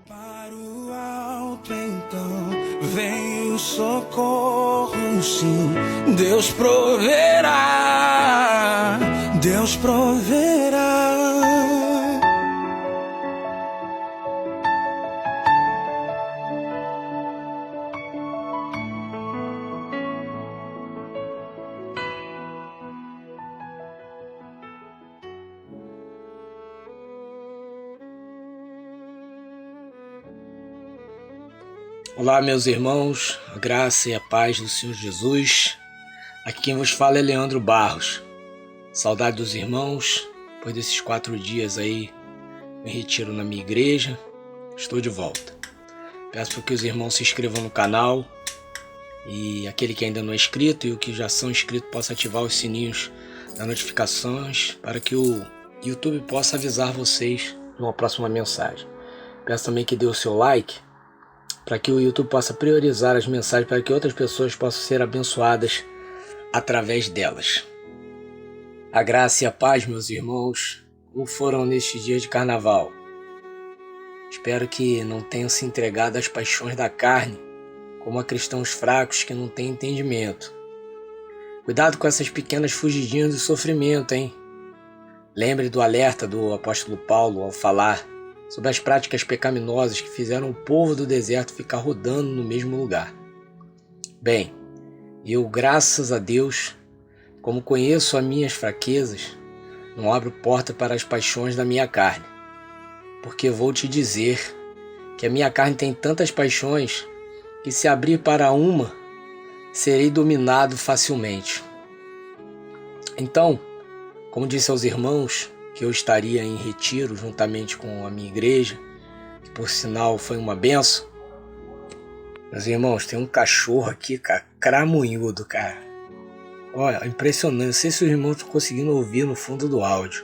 Para o alto então vem o socorro, sim. Deus proverá, Deus proverá. Olá, meus irmãos, a graça e a paz do Senhor Jesus. Aqui quem vos fala é Leandro Barros. Saudade dos irmãos, depois desses 4 dias aí, me retiro na minha igreja, estou de volta. Peço para que os irmãos se inscrevam no canal e aquele que ainda não é inscrito e o que já são inscritos possa ativar os sininhos das notificações para que o YouTube possa avisar vocês de uma próxima mensagem. Peço também que dê o seu like para que o YouTube possa priorizar as mensagens para que outras pessoas possam ser abençoadas através delas. A graça e a paz, meus irmãos, como foram nestes dias de carnaval. Espero que não tenham se entregado às paixões da carne, como a cristãos fracos que não têm entendimento. Cuidado com essas pequenas fugidinhas de sofrimento, hein? Lembre do alerta do apóstolo Paulo ao falar sobre as práticas pecaminosas que fizeram o povo do deserto ficar rodando no mesmo lugar. Bem, eu, graças a Deus, como conheço as minhas fraquezas, não abro porta para as paixões da minha carne, porque vou te dizer que a minha carne tem tantas paixões que se abrir para uma, serei dominado facilmente. Então, como disse aos irmãos, que eu estaria em retiro juntamente com a minha igreja, que por sinal foi uma benção. Meus irmãos, tem um cachorro aqui, cara, cramunhudo, cara. Olha, impressionante, não sei se os irmãos estão conseguindo ouvir no fundo do áudio,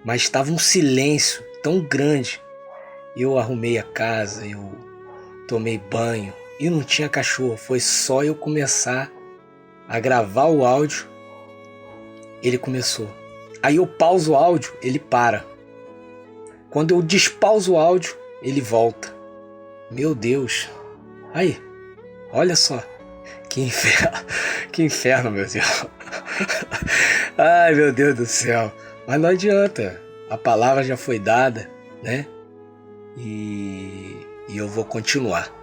mas estava um silêncio tão grande. Eu arrumei a casa, eu tomei banho e não tinha cachorro, foi só eu começar a gravar o áudio, ele começou. Aí eu pauso o áudio, ele para. Quando eu despauso o áudio, ele volta. Meu Deus. Aí, olha só. Que inferno, que inferno, meu Deus. Ai, meu Deus do céu. Mas não adianta. A palavra já foi dada, né? E eu vou continuar.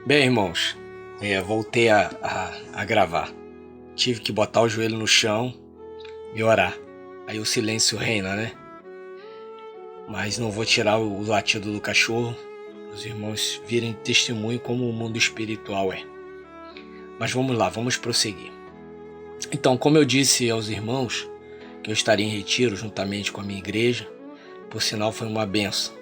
Bem, irmãos, voltei a gravar. Tive que botar o joelho no chão e orar. Aí o silêncio reina, né? Mas não vou tirar o latido do cachorro. Os irmãos virem testemunho como o mundo espiritual é. Mas vamos lá, vamos prosseguir. Então, como eu disse aos irmãos que eu estaria em retiro juntamente com a minha igreja, por sinal foi uma benção.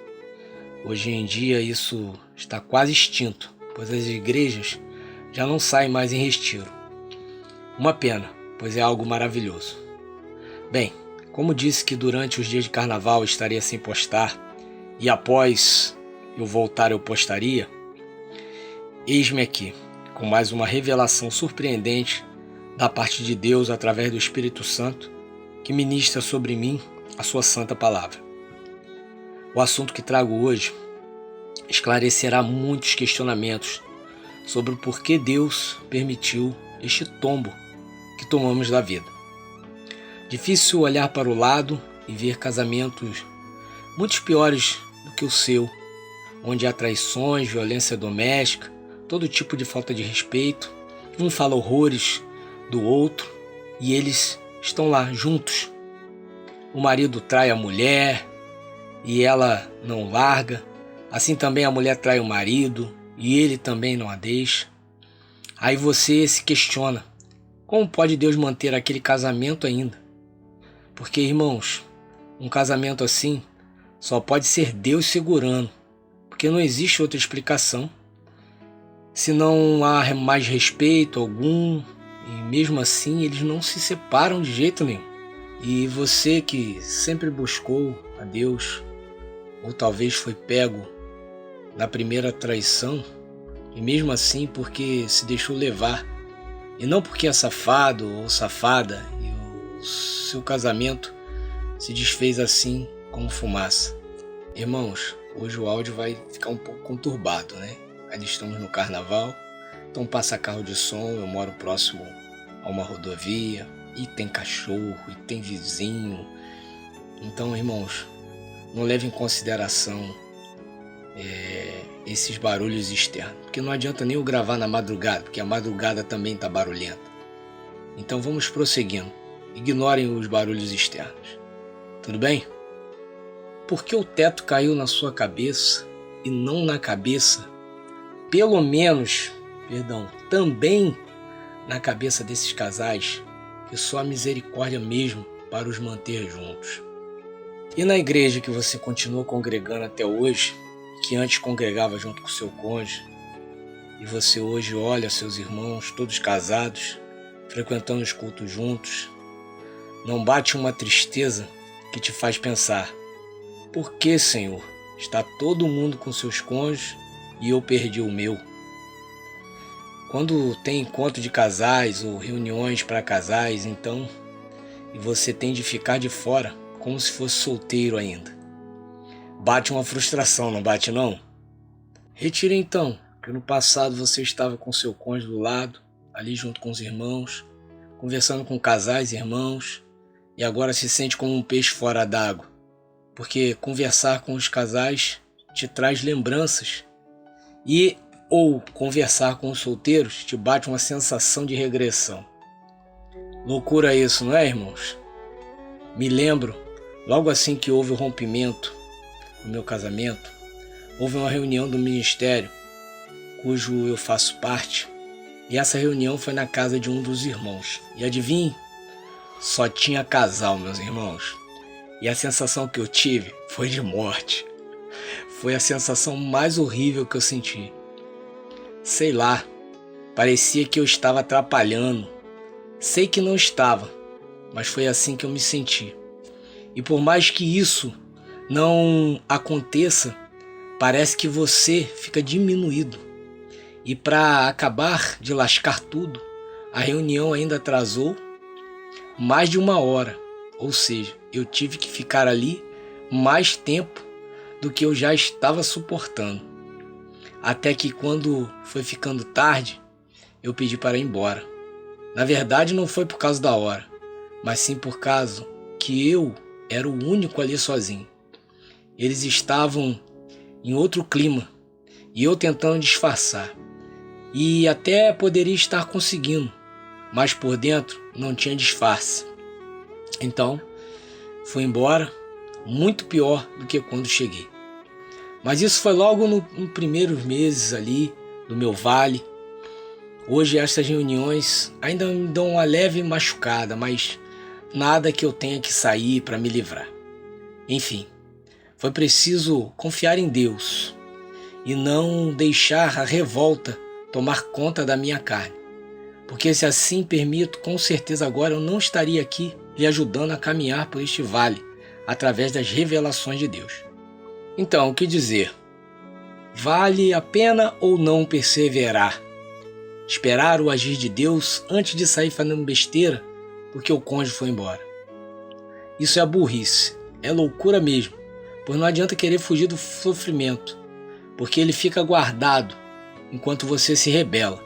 Hoje em dia isso está quase extinto, pois as igrejas já não saem mais em retiro. Uma pena, pois é algo maravilhoso. Bem, como disse que durante os dias de carnaval estaria sem postar e após eu voltar eu postaria, eis-me aqui com mais uma revelação surpreendente da parte de Deus através do Espírito Santo que ministra sobre mim a sua santa palavra. O assunto que trago hoje esclarecerá muitos questionamentos sobre o porquê Deus permitiu este tombo que tomamos da vida. Difícil olhar para o lado e ver casamentos muito piores do que o seu, onde há traições, violência doméstica, todo tipo de falta de respeito. Um fala horrores do outro e eles estão lá juntos. O marido trai a mulher e ela não larga. Assim também a mulher trai o marido e ele também não a deixa. Aí você se questiona, como pode Deus manter aquele casamento ainda? Porque, irmãos, um casamento assim só pode ser Deus segurando, porque não existe outra explicação. Se não há mais respeito algum, e mesmo assim eles não se separam de jeito nenhum. E você que sempre buscou a Deus, ou talvez foi pego na primeira traição, e mesmo assim porque se deixou levar, e não porque é safado ou safada, e o seu casamento se desfez assim como fumaça. Irmãos, hoje o áudio vai ficar um pouco conturbado, né? Ainda estamos no carnaval, então passa carro de som, eu moro próximo a uma rodovia, e tem cachorro, e tem vizinho. Então, irmãos, não leve em consideração esses barulhos externos, porque não adianta nem eu gravar na madrugada, porque a madrugada também está barulhenta. Então vamos prosseguindo, ignorem os barulhos externos, tudo bem? Porque o teto caiu na sua cabeça e não na cabeça, também na cabeça desses casais, que só a misericórdia mesmo para os manter juntos. E na igreja que você continua congregando até hoje, que antes congregava junto com seu cônjuge, e você hoje olha seus irmãos todos casados, frequentando os cultos juntos, não bate uma tristeza que te faz pensar: por que, Senhor, está todo mundo com seus cônjuges e eu perdi o meu? Quando tem encontro de casais ou reuniões para casais, então, e você tem de ficar de fora, como se fosse solteiro ainda. Bate uma frustração, não bate não? Retire então, que no passado você estava com seu cônjuge do lado, ali junto com os irmãos, conversando com casais e irmãos, e agora se sente como um peixe fora d'água, porque conversar com os casais te traz lembranças, ou conversar com os solteiros te bate uma sensação de regressão. Loucura isso, não é, irmãos? Me lembro, logo assim que houve o rompimento no meu casamento, houve uma reunião do ministério, cujo eu faço parte, e essa reunião foi na casa de um dos irmãos. E adivinhe? Só tinha casal, meus irmãos. E a sensação que eu tive foi de morte. Foi a sensação mais horrível que eu senti. Sei lá, parecia que eu estava atrapalhando. Sei que não estava, mas foi assim que eu me senti. E por mais que isso não aconteça, parece que você fica diminuído. E para acabar de lascar tudo, a reunião ainda atrasou mais de 1 hora. Ou seja, eu tive que ficar ali mais tempo do que eu já estava suportando. Até que quando foi ficando tarde, eu pedi para ir embora. Na verdade não foi por causa da hora, mas sim por causa que eu era o único ali sozinho. Eles estavam em outro clima e eu tentando disfarçar. E até poderia estar conseguindo, mas por dentro não tinha disfarce. Então, fui embora, muito pior do que quando cheguei. Mas isso foi logo nos primeiros meses ali do meu vale. Hoje essas reuniões ainda me dão uma leve machucada, mas nada que eu tenha que sair para me livrar. Enfim, foi preciso confiar em Deus e não deixar a revolta tomar conta da minha carne. Porque se assim permito, com certeza agora eu não estaria aqui lhe ajudando a caminhar por este vale, através das revelações de Deus. Então, o que dizer? Vale a pena ou não perseverar? Esperar o agir de Deus antes de sair fazendo besteira porque o cônjuge foi embora? Isso é burrice, é loucura mesmo, pois não adianta querer fugir do sofrimento, porque ele fica guardado enquanto você se rebela.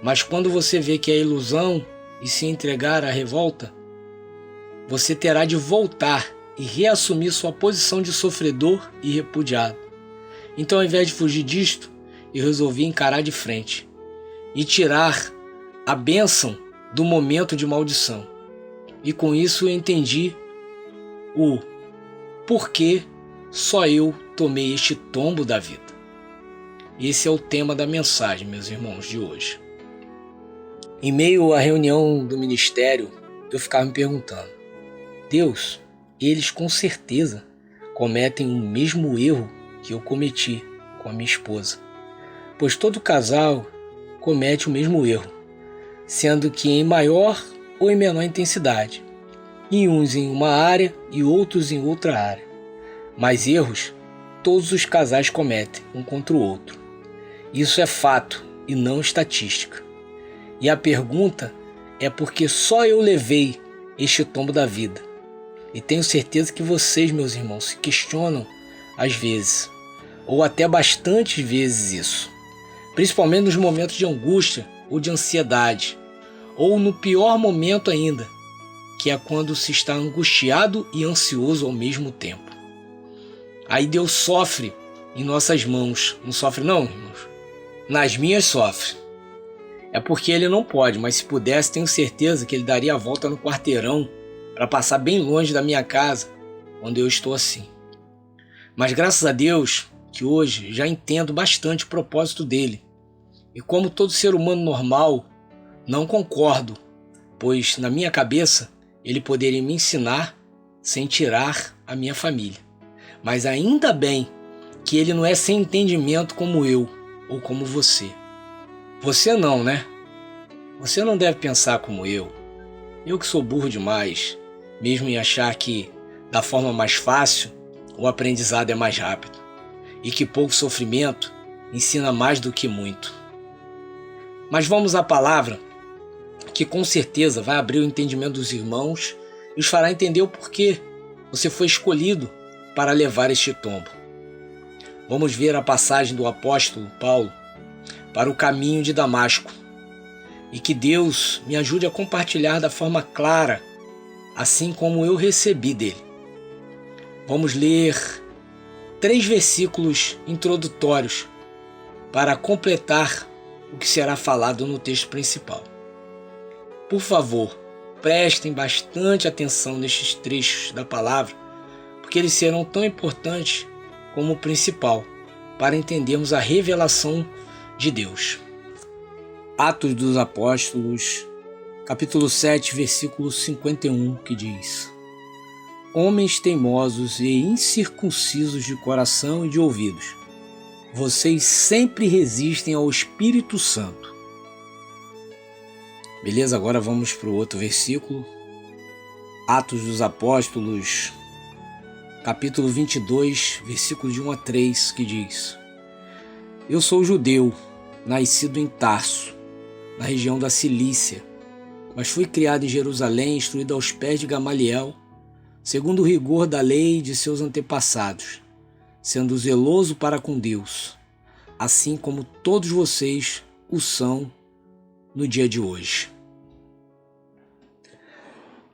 Mas quando você vê que é ilusão e se entregar à revolta, você terá de voltar e reassumir sua posição de sofredor e repudiado. Então, ao invés de fugir disto, eu resolvi encarar de frente e tirar a bênção do momento de maldição. E com isso eu entendi o porquê só eu tomei este tombo da vida. Esse é o tema da mensagem, meus irmãos, de hoje. Em meio à reunião do ministério, eu ficava me perguntando: Deus, eles com certeza cometem o mesmo erro que eu cometi com a minha esposa, pois todo casal comete o mesmo erro, sendo que em maior ou em menor intensidade, e uns em uma área e outros em outra área. Mas erros todos os casais cometem um contra o outro. Isso é fato e não estatística. E a pergunta é porque só eu levei este tombo da vida. E tenho certeza que vocês, meus irmãos, se questionam às vezes, ou até bastantes vezes isso, principalmente nos momentos de angústia ou de ansiedade, ou no pior momento ainda, que é quando se está angustiado e ansioso ao mesmo tempo. Aí Deus sofre em nossas mãos. Não sofre não, irmãos? Nas minhas sofre. É porque Ele não pode, mas se pudesse, tenho certeza que Ele daria a volta no quarteirão para passar bem longe da minha casa, quando eu estou assim. Mas graças a Deus que hoje já entendo bastante o propósito dele. E como todo ser humano normal, não concordo, pois na minha cabeça Ele poderia me ensinar sem tirar a minha família. Mas ainda bem que Ele não é sem entendimento como eu ou como você. Você não, né? Você não deve pensar como eu. Eu que sou burro demais, mesmo em achar que da forma mais fácil o aprendizado é mais rápido e que pouco sofrimento ensina mais do que muito. Mas vamos à palavra, que com certeza vai abrir o entendimento dos irmãos e os fará entender o porquê você foi escolhido para levar este tombo. Vamos ver a passagem do apóstolo Paulo para o caminho de Damasco e que Deus me ajude a compartilhar da forma clara, assim como eu recebi dele. Vamos ler 3 versículos introdutórios para completar o que será falado no texto principal. Por favor, prestem bastante atenção nestes trechos da palavra, porque eles serão tão importantes como o principal, para entendermos a revelação de Deus. Atos dos Apóstolos, capítulo 7, versículo 51, que diz: Homens teimosos e incircuncisos de coração e de ouvidos, vocês sempre resistem ao Espírito Santo. Beleza? Agora vamos para o outro versículo. Atos dos Apóstolos, capítulo 22, versículo de 1 a 3, que diz: Eu sou judeu, nascido em Tarso, na região da Cilícia, mas fui criado em Jerusalém, instruído aos pés de Gamaliel, segundo o rigor da lei de seus antepassados, sendo zeloso para com Deus, assim como todos vocês o são no dia de hoje.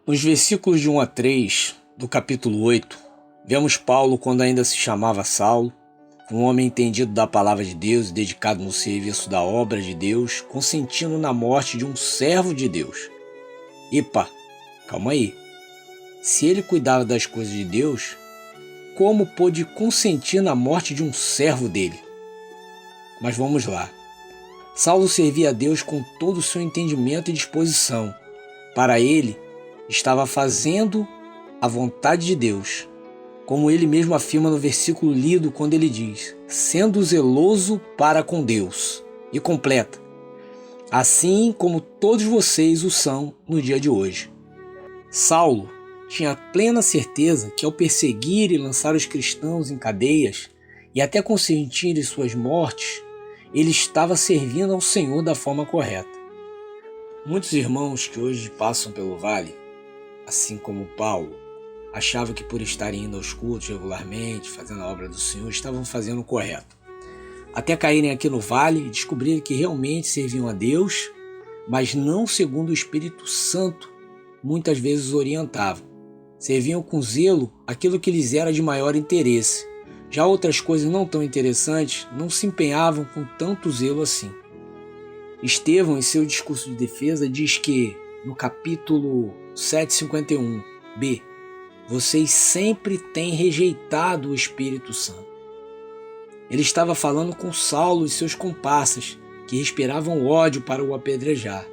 Nos versículos de 1 a 3 do capítulo 8, vemos Paulo quando ainda se chamava Saulo, um homem entendido da palavra de Deus e dedicado no serviço da obra de Deus, consentindo na morte de um servo de Deus. Epa, calma aí. Se ele cuidava das coisas de Deus, como pôde consentir na morte de um servo dele? Mas vamos lá. Saulo servia a Deus com todo o seu entendimento e disposição. Para ele, estava fazendo a vontade de Deus, como ele mesmo afirma no versículo lido quando ele diz, sendo zeloso para com Deus. E completa, assim como todos vocês o são no dia de hoje. Saulo tinha plena certeza que ao perseguir e lançar os cristãos em cadeias e até consentir em suas mortes, ele estava servindo ao Senhor da forma correta. Muitos irmãos que hoje passam pelo vale, assim como Paulo, achavam que por estarem indo aos cultos regularmente, fazendo a obra do Senhor, estavam fazendo o correto. Até caírem aqui no vale e descobrirem que realmente serviam a Deus, mas não segundo o Espírito Santo muitas vezes os orientavam. Serviam com zelo aquilo que lhes era de maior interesse. Já outras coisas não tão interessantes não se empenhavam com tanto zelo assim. Estevão, em seu discurso de defesa, diz que, no capítulo 7:51b, vocês sempre têm rejeitado o Espírito Santo. Ele estava falando com Saulo e seus comparsas, que respiravam ódio para o apedrejar.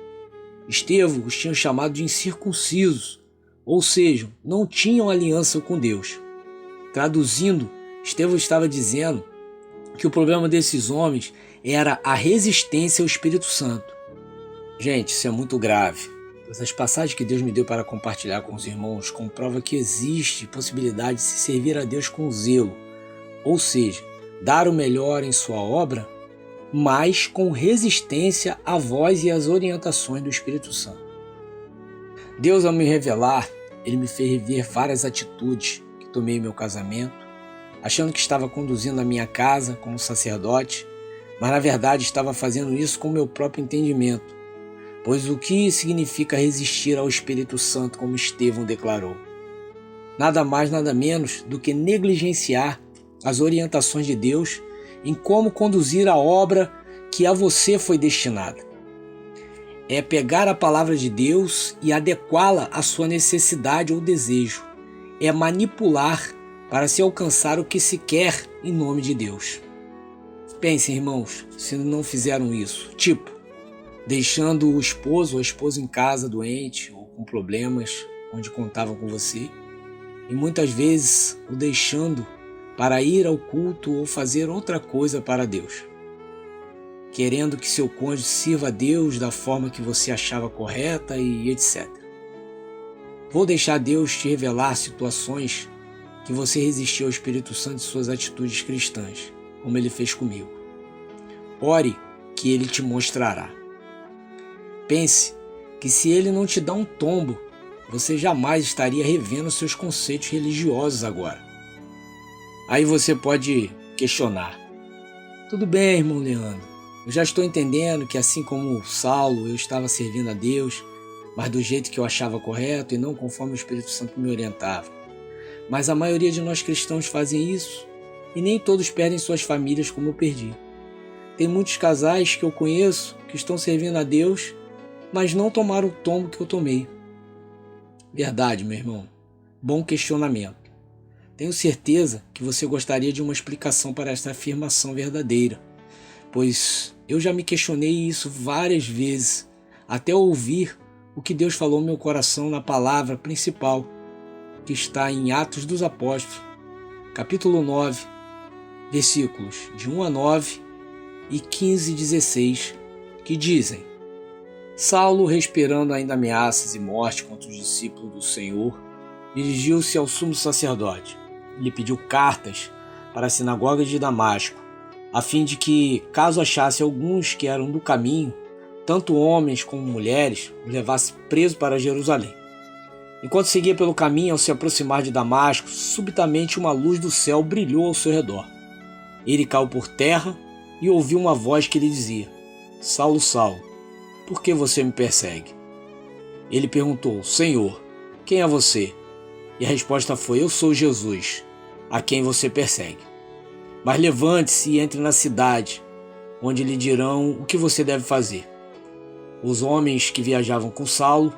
Estevão os tinha chamado de incircuncisos, ou seja, não tinham aliança com Deus. Traduzindo, Estevão estava dizendo que o problema desses homens era a resistência ao Espírito Santo. Gente, isso é muito grave. Essas passagens que Deus me deu para compartilhar com os irmãos comprova que existe possibilidade de se servir a Deus com zelo, ou seja, dar o melhor em sua obra, mas com resistência à voz e às orientações do Espírito Santo. Deus, ao me revelar, Ele me fez rever várias atitudes que tomei em meu casamento, achando que estava conduzindo a minha casa como sacerdote, mas na verdade estava fazendo isso com meu próprio entendimento. Pois o que significa resistir ao Espírito Santo, como Estevão declarou? Nada mais, nada menos do que negligenciar as orientações de Deus em como conduzir a obra que a você foi destinada. É pegar a palavra de Deus e adequá-la à sua necessidade ou desejo. É manipular para se alcançar o que se quer em nome de Deus. Pensem, irmãos, se não fizeram isso. Tipo, deixando o esposo ou a esposa em casa doente ou com problemas onde contavam com você. E muitas vezes o deixando para ir ao culto ou fazer outra coisa para Deus. Querendo que seu cônjuge sirva a Deus da forma que você achava correta e etc. Vou deixar Deus te revelar situações que você resistiu ao Espírito Santo e suas atitudes cristãs, como ele fez comigo. Ore que ele te mostrará. Pense que se ele não te dá um tombo, você jamais estaria revendo seus conceitos religiosos agora. Aí você pode questionar. Tudo bem, irmão Leandro. Eu já estou entendendo que assim como Saulo, eu estava servindo a Deus, mas do jeito que eu achava correto e não conforme o Espírito Santo me orientava. Mas a maioria de nós cristãos fazem isso e nem todos perdem suas famílias como eu perdi. Tem muitos casais que eu conheço que estão servindo a Deus, mas não tomaram o tombo que eu tomei. Verdade, meu irmão. Bom questionamento. Tenho certeza que você gostaria de uma explicação para esta afirmação verdadeira, pois eu já me questionei isso várias vezes, até ouvir o que Deus falou no meu coração na palavra principal, que está em Atos dos Apóstolos, capítulo 9, versículos de 1 a 9 e 15 e 16, que dizem: Saulo, respirando ainda ameaças e morte contra os discípulos do Senhor, dirigiu-se ao sumo sacerdote. Lhe pediu cartas para a sinagoga de Damasco, a fim de que, caso achasse alguns que eram do caminho, tanto homens como mulheres, os levasse preso para Jerusalém. Enquanto seguia pelo caminho, ao se aproximar de Damasco, subitamente uma luz do céu brilhou ao seu redor. Ele caiu por terra e ouviu uma voz que lhe dizia: Saulo, Saulo, por que você me persegue? Ele perguntou: Senhor, quem é você? E a resposta foi: Eu sou Jesus, a quem você persegue. Mas levante-se e entre na cidade, onde lhe dirão o que você deve fazer. Os homens que viajavam com Saulo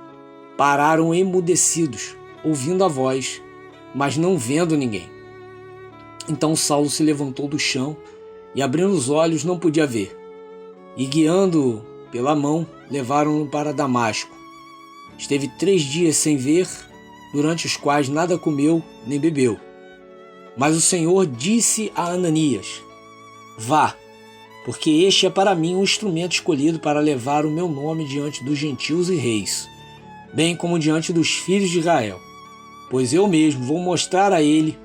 pararam emudecidos, ouvindo a voz, mas não vendo ninguém. Então Saulo se levantou do chão e, abrindo os olhos, não podia ver. E, guiando-o pela mão, levaram-no para Damasco. Esteve 3 dias sem ver, durante os quais nada comeu nem bebeu. Mas o Senhor disse a Ananias: Vá, porque este é para mim um instrumento escolhido para levar o meu nome diante dos gentios e reis, bem como diante dos filhos de Israel, pois eu mesmo vou mostrar a ele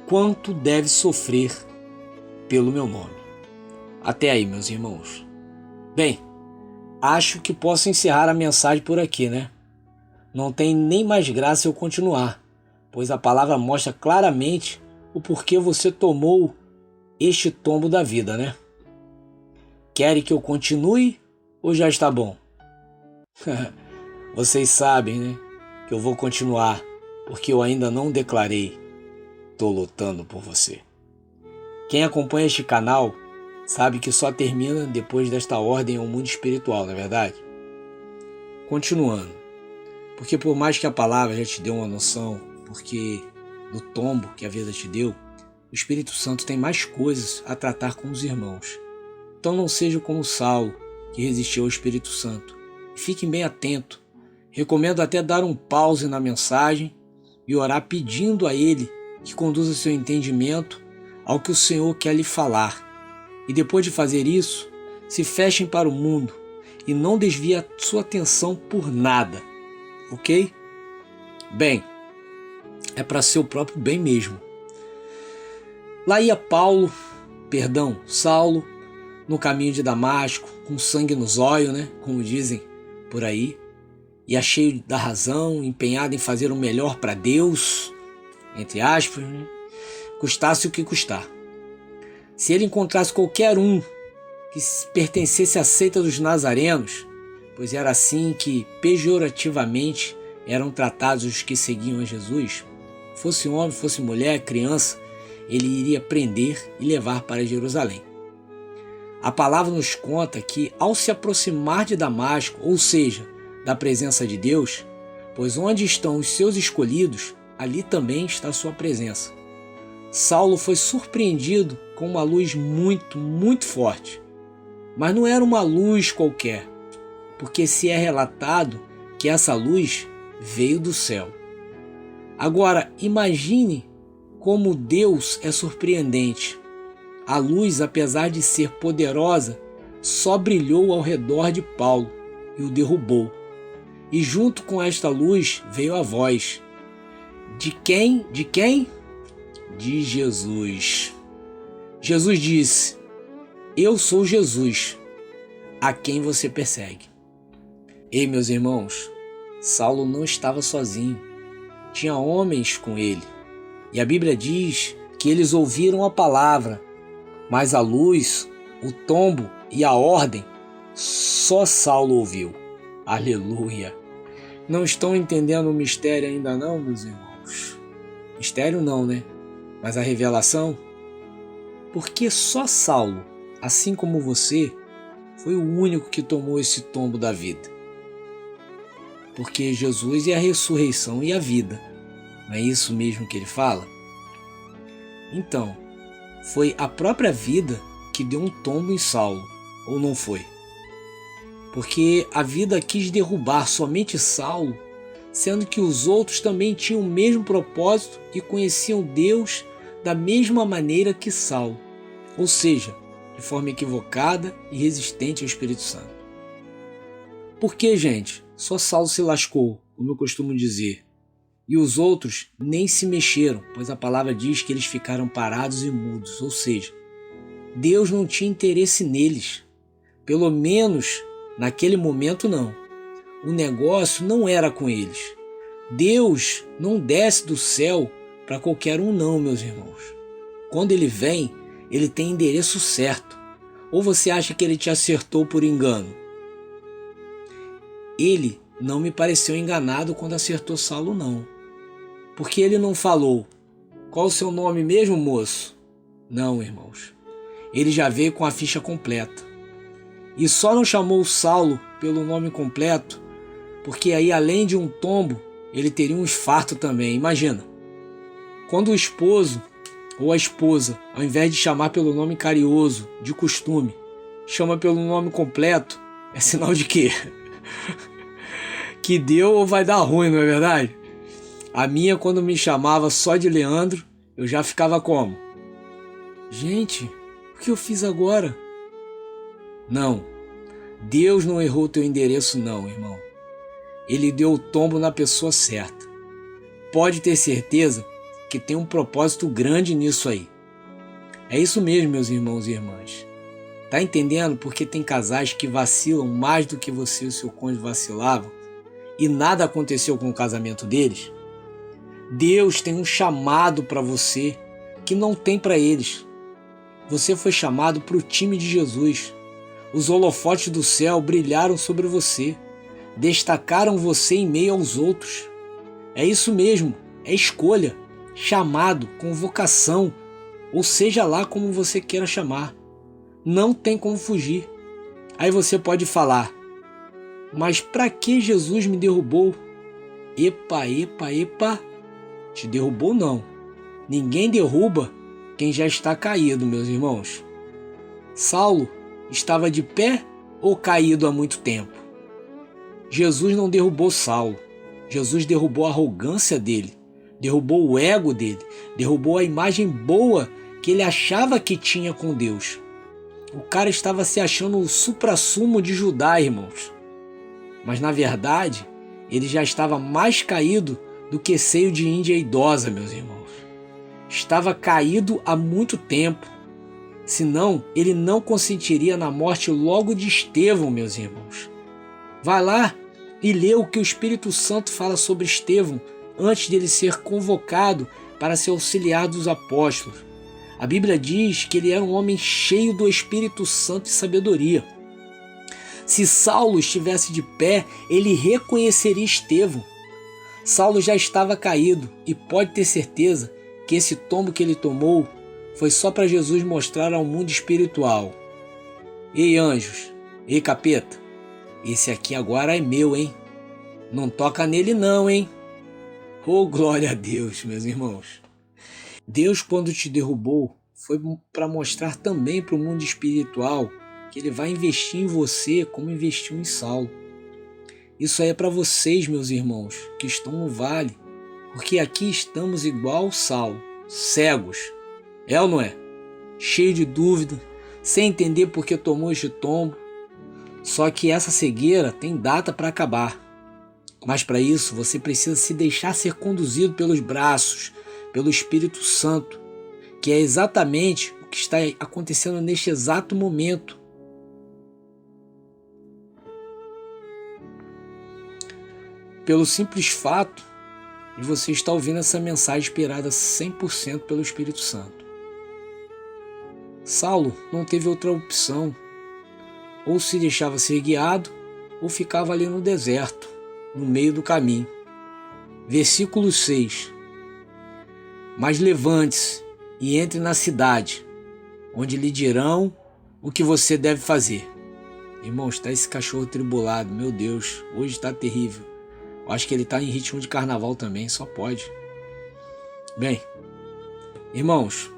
quanto deve sofrer pelo meu nome. Até aí, meus irmãos. Bem, acho que posso encerrar a mensagem por aqui, né? Não tem nem mais graça eu continuar, pois a palavra mostra claramente o porquê você tomou este tombo da vida, né? Querem que eu continue ou já está bom? Vocês sabem, né? Que eu vou continuar, porque eu ainda não declarei. Tô lutando por você. Quem acompanha este canal sabe que só termina depois desta ordem ao mundo espiritual, não é verdade? Continuando. Porque por mais que a palavra já te dê uma noção, porque do tombo que a vida te deu, o Espírito Santo tem mais coisas a tratar com os irmãos. Então não seja como Saulo, que resistiu ao Espírito Santo. E fiquem bem atentos. Recomendo até dar um pause na mensagem e orar pedindo a Ele que conduza seu entendimento ao que o Senhor quer lhe falar. E depois de fazer isso, se fechem para o mundo e não desviem a sua atenção por nada. Ok? Bem, é para seu próprio bem mesmo. Lá ia Saulo, no caminho de Damasco, com sangue nos olhos, né? Como dizem por aí, e cheio da razão, empenhado em fazer o melhor para Deus, entre aspas, né? custasse o que custar. Se ele encontrasse qualquer um que pertencesse à seita dos nazarenos, pois era assim que pejorativamente eram tratados os que seguiam a Jesus, fosse homem, fosse mulher, criança, ele iria prender e levar para Jerusalém. A palavra nos conta que, ao se aproximar de Damasco, ou seja, da presença de Deus, pois onde estão os seus escolhidos, ali também está a sua presença. Saulo foi surpreendido com uma luz muito, muito forte. Mas não era uma luz qualquer, porque se é relatado que essa luz veio do céu. Agora, imagine como Deus é surpreendente. A luz, apesar de ser poderosa, só brilhou ao redor de Paulo e o derrubou. E junto com esta luz veio a voz. De quem? De quem? De Jesus. Jesus disse: Eu sou Jesus, a quem você persegue. Ei, meus irmãos, Saulo não estava sozinho. Tinha homens com ele. E a Bíblia diz que eles ouviram a palavra, mas a luz, o tombo e a ordem, só Saulo ouviu. Aleluia! Não estão entendendo o mistério ainda não, meus irmãos? Mistério não, né? Mas a revelação? Porque só Saulo, assim como você, foi o único que tomou esse tombo da vida. Porque Jesus é a ressurreição e a vida. Não é isso mesmo que ele fala? Então, foi a própria vida que deu um tombo em Saulo, ou não foi? Porque a vida quis derrubar somente Saulo, sendo que os outros também tinham o mesmo propósito e conheciam Deus da mesma maneira que Saulo, ou seja, de forma equivocada e resistente ao Espírito Santo. Por que, gente? Só Saulo se lascou, como eu costumo dizer, e os outros nem se mexeram, pois a palavra diz que eles ficaram parados e mudos, ou seja, Deus não tinha interesse neles, pelo menos naquele momento não. O negócio não era com eles. Deus não desce do céu para qualquer um não, meus irmãos. Quando ele vem, ele tem endereço certo. Ou você acha que ele te acertou por engano? Ele não me pareceu enganado quando acertou Saulo, não. Porque ele não falou: qual o seu nome mesmo, moço? Não, irmãos. Ele já veio com a ficha completa. E só não chamou Saulo pelo nome completo, porque aí, além de um tombo, ele teria um infarto também. Imagina, quando o esposo ou a esposa, ao invés de chamar pelo nome carinhoso, de costume, chama pelo nome completo, é sinal de quê? Que deu ou vai dar ruim, não é verdade? A minha, quando me chamava só de Leandro, eu já ficava como? Gente, o que eu fiz agora? Não, Deus não errou teu endereço não, irmão. Ele deu o tombo na pessoa certa. Pode ter certeza que tem um propósito grande nisso aí. É isso mesmo, meus irmãos e irmãs. Tá entendendo porque tem casais que vacilam mais do que você e o seu cônjuge vacilavam e nada aconteceu com o casamento deles? Deus tem um chamado para você que não tem para eles. Você foi chamado para o time de Jesus. Os holofotes do céu brilharam sobre você, destacaram você em meio aos outros. É isso mesmo, é escolha, chamado, convocação, ou seja lá como você queira chamar. Não tem como fugir. Aí você pode falar: mas para que Jesus me derrubou? Epa, te derrubou não. Ninguém derruba quem já está caído, meus irmãos. Saulo estava de pé ou caído há muito tempo? Jesus não derrubou Saulo. Jesus derrubou a arrogância dele, derrubou o ego dele, derrubou a imagem boa que ele achava que tinha com Deus. O cara estava se achando o suprassumo de Judá, irmãos. Mas na verdade, ele já estava mais caído do que seio de índia idosa, meus irmãos. Estava caído há muito tempo. Senão, ele não consentiria na morte logo de Estevão, meus irmãos. Vai lá e lê o que o Espírito Santo fala sobre Estevão antes dele ser convocado para ser auxiliar dos apóstolos. A Bíblia diz que ele era um homem cheio do Espírito Santo e sabedoria. Se Saulo estivesse de pé, ele reconheceria Estevão. Saulo já estava caído e pode ter certeza que esse tombo que ele tomou foi só para Jesus mostrar ao mundo espiritual: ei, anjos, ei, capeta, esse aqui agora é meu, hein? Não toca nele não, hein? Oh, glória a Deus, meus irmãos. Deus, quando te derrubou, foi para mostrar também para o mundo espiritual que ele vai investir em você como investiu em Saulo. Isso aí é para vocês, meus irmãos, que estão no vale, porque aqui estamos igual Saulo, cegos. É ou não é? Cheio de dúvida, sem entender por que tomou este tombo. Só que essa cegueira tem data para acabar. Mas para isso você precisa se deixar ser conduzido pelos braços, pelo Espírito Santo, que é exatamente o que está acontecendo neste exato momento. Pelo simples fato de você estar ouvindo essa mensagem inspirada 100% pelo Espírito Santo. Saulo não teve outra opção. Ou se deixava ser guiado, ou ficava ali no deserto, no meio do caminho. Versículo 6. Mas levante-se e entre na cidade, onde lhe dirão o que você deve fazer. Irmão, está esse cachorro tribulado, meu Deus, hoje está terrível. Eu acho que ele está em ritmo de carnaval também, só pode. Bem, irmãos,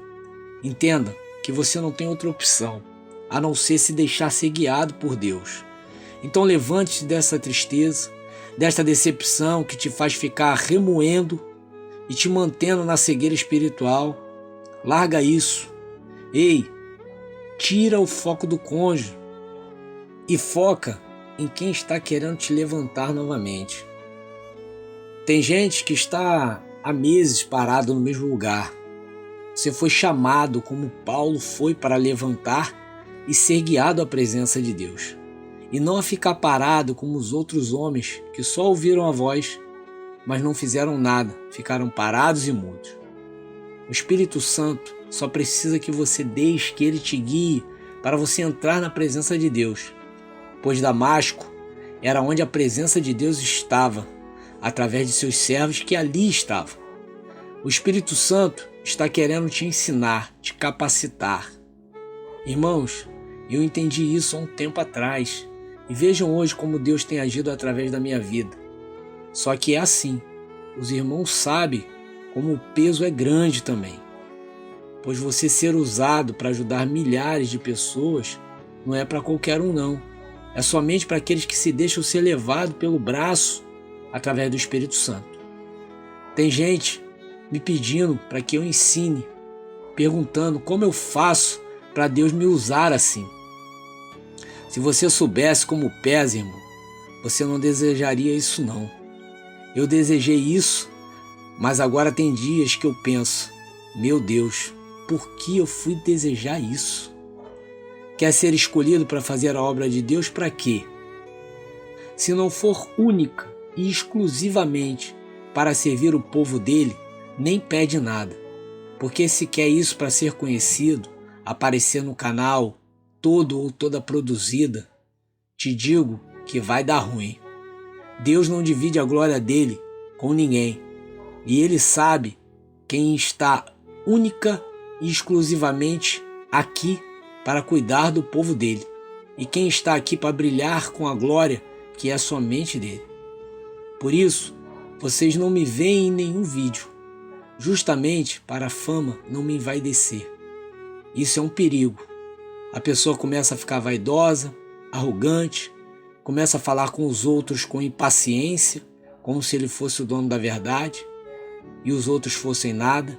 entenda que você não tem outra opção, a não ser se deixar ser guiado por Deus. Então levante-se dessa tristeza, desta decepção que te faz ficar remoendo e te mantendo na cegueira espiritual. Larga isso. Ei, tira o foco do cônjuge e foca em quem está querendo te levantar novamente. Tem gente que está há meses parado no mesmo lugar. Você foi chamado como Paulo foi para levantar e ser guiado à presença de Deus. E não a ficar parado como os outros homens que só ouviram a voz, mas não fizeram nada, ficaram parados e mudos. O Espírito Santo só precisa que você deixe que ele te guie para você entrar na presença de Deus. Pois Damasco era onde a presença de Deus estava, através de seus servos que ali estavam. O Espírito Santo está querendo te ensinar, te capacitar. Irmãos, eu entendi isso há um tempo atrás. E vejam hoje como Deus tem agido através da minha vida. Só que é assim, os irmãos sabem como o peso é grande também. Pois você ser usado para ajudar milhares de pessoas não é para qualquer um não. É somente para aqueles que se deixam ser levados pelo braço através do Espírito Santo. Tem gente me pedindo para que eu ensine, perguntando como eu faço para Deus me usar assim. Se você soubesse como pesa, irmão, você não desejaria isso não. Eu desejei isso, mas agora tem dias que eu penso, meu Deus, por que eu fui desejar isso? Quer ser escolhido para fazer a obra de Deus para quê? Se não for única e exclusivamente para servir o povo dele, nem pede nada. Porque se quer isso para ser conhecido, aparecer no canal, todo ou toda produzida, te digo que vai dar ruim. Deus não divide a glória dele com ninguém. E ele sabe quem está única e exclusivamente aqui para cuidar do povo dele. E quem está aqui para brilhar com a glória que é somente dele. Por isso, vocês não me veem em nenhum vídeo, justamente para a fama não me envaidecer. Isso é um perigo. A pessoa começa a ficar vaidosa, arrogante, começa a falar com os outros com impaciência, como se ele fosse o dono da verdade e os outros fossem nada.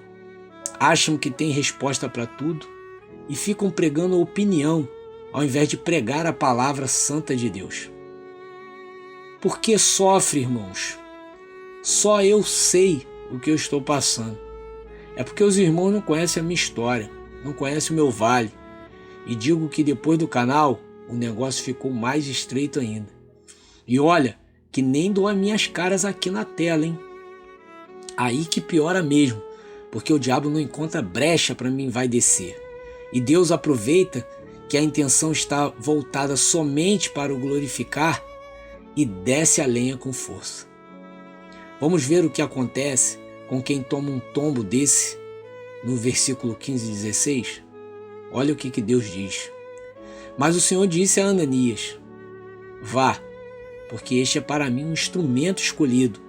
Acham que tem resposta para tudo e ficam pregando opinião ao invés de pregar a palavra santa de Deus. Por que sofre, irmãos? Só eu sei o que eu estou passando. É porque os irmãos não conhecem a minha história, não conhecem o meu vale. E digo que depois do canal, o negócio ficou mais estreito ainda. E olha, que nem dou as minhas caras aqui na tela, hein? Aí que piora mesmo, porque o diabo não encontra brecha para me envaidecer. E Deus aproveita que a intenção está voltada somente para o glorificar e desce a lenha com força. Vamos ver o que acontece com quem toma um tombo desse no versículo 15 e 16? Olha o que Deus diz. Mas o Senhor disse a Ananias: vá, porque este é para mim um instrumento escolhido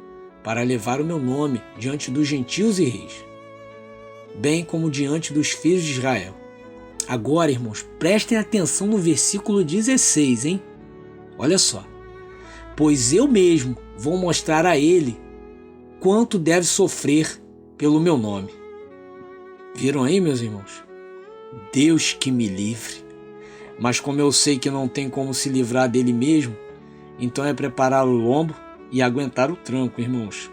para levar o meu nome diante dos gentios e reis, bem como diante dos filhos de Israel. Agora, irmãos, prestem atenção no versículo 16, hein? Olha só. Pois eu mesmo vou mostrar a ele quanto deve sofrer pelo meu nome. Viram aí, meus irmãos? Deus que me livre. Mas como eu sei que não tem como se livrar dele mesmo, então é preparar o lombo e aguentar o tranco, irmãos.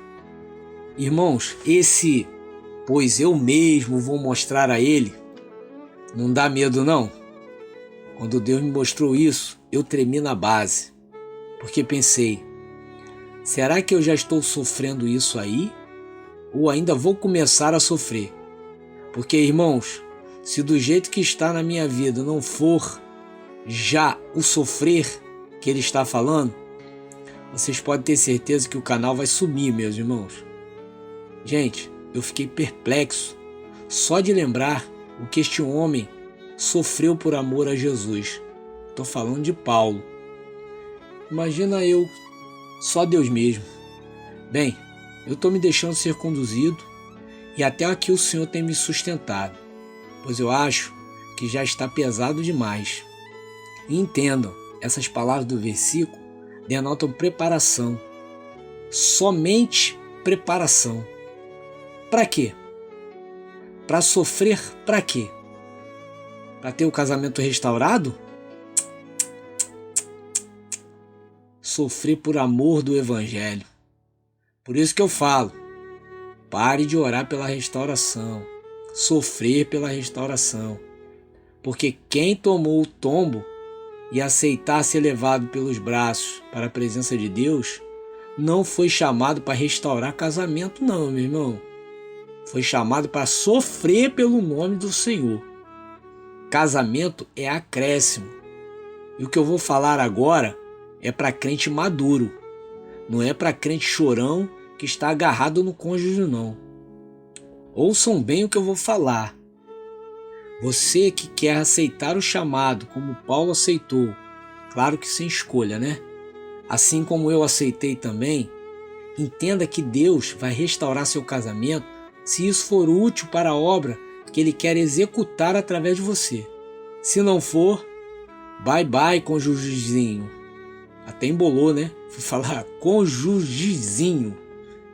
Irmãos, esse pois eu mesmo vou mostrar a ele, não dá medo não? Quando Deus me mostrou isso, eu tremi na base, porque pensei, será que eu já estou sofrendo isso aí? Ou ainda vou começar a sofrer? Porque, irmãos, se do jeito que está na minha vida não for já o sofrer que ele está falando, vocês podem ter certeza que o canal vai sumir, meus irmãos. Gente, eu fiquei perplexo só de lembrar o que este homem sofreu por amor a Jesus. Estou falando de Paulo. Imagina eu, só Deus mesmo. Bem, eu estou me deixando ser conduzido e até aqui o Senhor tem me sustentado, pois eu acho que já está pesado demais. E entendam, essas palavras do versículo denotam preparação. Somente preparação. Para quê? Para sofrer para quê? Para ter o casamento restaurado? Sofrer por amor do Evangelho. Por isso que eu falo, pare de orar pela restauração, sofrer pela restauração. Porque quem tomou o tombo e aceitar ser levado pelos braços para a presença de Deus, não foi chamado para restaurar casamento não, meu irmão. Foi chamado para sofrer pelo nome do Senhor. Casamento é acréscimo. E o que eu vou falar agora é para crente maduro. Não é para crente chorão que está agarrado no cônjuge, não. Ouçam bem o que eu vou falar. Você que quer aceitar o chamado, como Paulo aceitou, claro que sem escolha, né? Assim como eu aceitei também, entenda que Deus vai restaurar seu casamento se isso for útil para a obra que Ele quer executar através de você. Se não for, bye bye cônjugezinho. Até embolou, né? Fui falar cônjugezinho.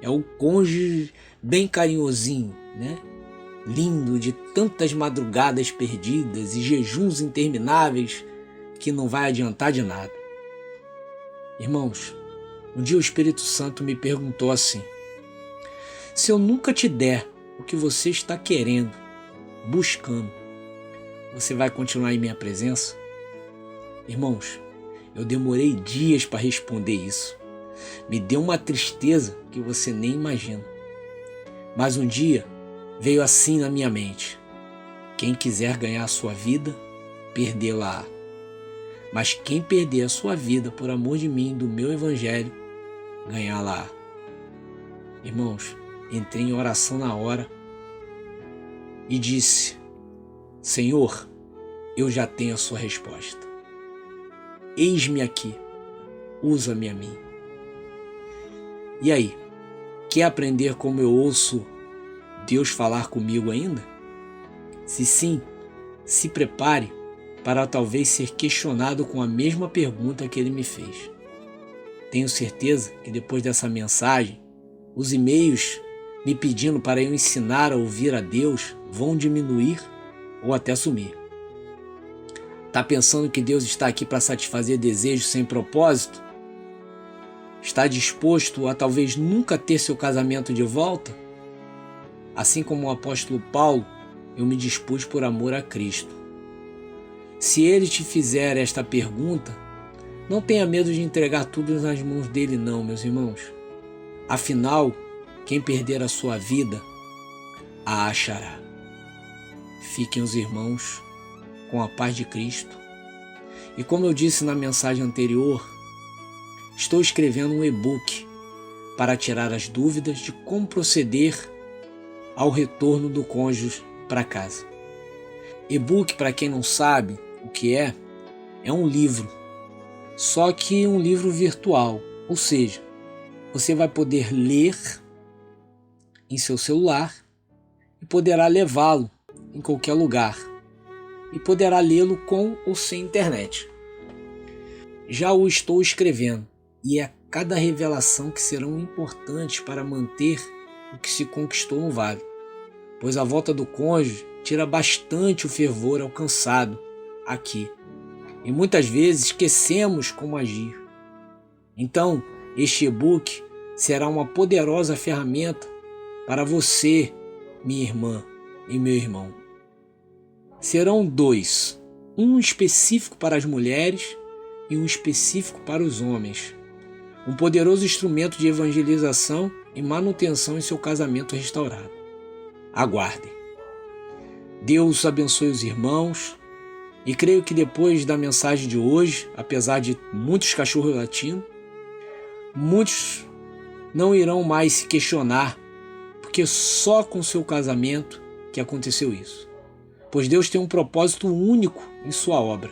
É o cônjuge bem carinhosinho, né? Lindo, de tantas madrugadas perdidas e jejuns intermináveis que não vai adiantar de nada. Irmãos, um dia o Espírito Santo me perguntou assim: se eu nunca te der o que você está querendo, buscando, você vai continuar em minha presença? Irmãos, eu demorei dias para responder isso. Me deu uma tristeza que você nem imagina. Mas um dia veio assim na minha mente: quem quiser ganhar a sua vida, perdê-la. Mas quem perder a sua vida por amor de mim, do meu evangelho, ganhá-la. Irmãos, entrei em oração na hora e disse: Senhor, eu já tenho a sua resposta. Eis-me aqui, usa-me a mim. E aí, quer aprender como eu ouço Deus falar comigo ainda? Se sim, se prepare para talvez ser questionado com a mesma pergunta que ele me fez. Tenho certeza que depois dessa mensagem, os e-mails me pedindo para eu ensinar a ouvir a Deus vão diminuir ou até sumir. Está pensando que Deus está aqui para satisfazer desejos sem propósito? Está disposto a talvez nunca ter seu casamento de volta? Assim como o apóstolo Paulo, eu me dispus por amor a Cristo. Se ele te fizer esta pergunta, não tenha medo de entregar tudo nas mãos dele não, meus irmãos. Afinal, quem perder a sua vida a achará. Fiquem os irmãos com a paz de Cristo. E como eu disse na mensagem anterior, estou escrevendo um e-book para tirar as dúvidas de como proceder ao retorno do cônjuge para casa. E-book, para quem não sabe o que é um livro, só que um livro virtual, ou seja, você vai poder ler em seu celular e poderá levá-lo em qualquer lugar e poderá lê-lo com ou sem internet. Já o estou escrevendo e é cada revelação que serão importantes para manter o que se conquistou no vale, pois a volta do cônjuge tira bastante o fervor alcançado aqui e muitas vezes esquecemos como agir. Então, este e-book será uma poderosa ferramenta para você, minha irmã e meu irmão. Serão dois, um específico para as mulheres e um específico para os homens. Um poderoso instrumento de evangelização e manutenção em seu casamento restaurado. Aguardem. Deus abençoe os irmãos e creio que depois da mensagem de hoje, apesar de muitos cachorros latindo, muitos não irão mais se questionar, porque só com seu casamento que aconteceu isso. Pois Deus tem um propósito único em sua obra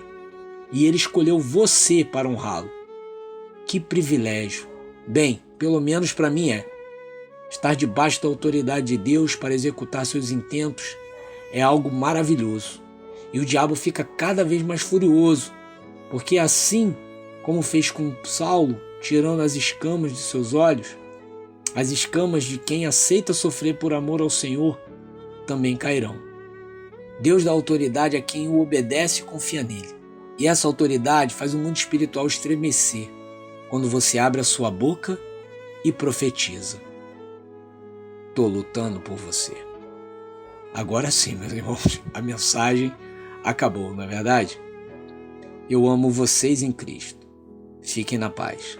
e Ele escolheu você para honrá-lo. Que privilégio! Bem, pelo menos para mim é. Estar debaixo da autoridade de Deus para executar seus intentos é algo maravilhoso. E o diabo fica cada vez mais furioso, porque assim como fez com Saulo, tirando as escamas de seus olhos, as escamas de quem aceita sofrer por amor ao Senhor também cairão. Deus dá autoridade a quem o obedece e confia nele. E essa autoridade faz o mundo espiritual estremecer quando você abre a sua boca e profetiza. Estou lutando por você. Agora sim, meus irmãos, a mensagem acabou, não é verdade? Eu amo vocês em Cristo. Fiquem na paz.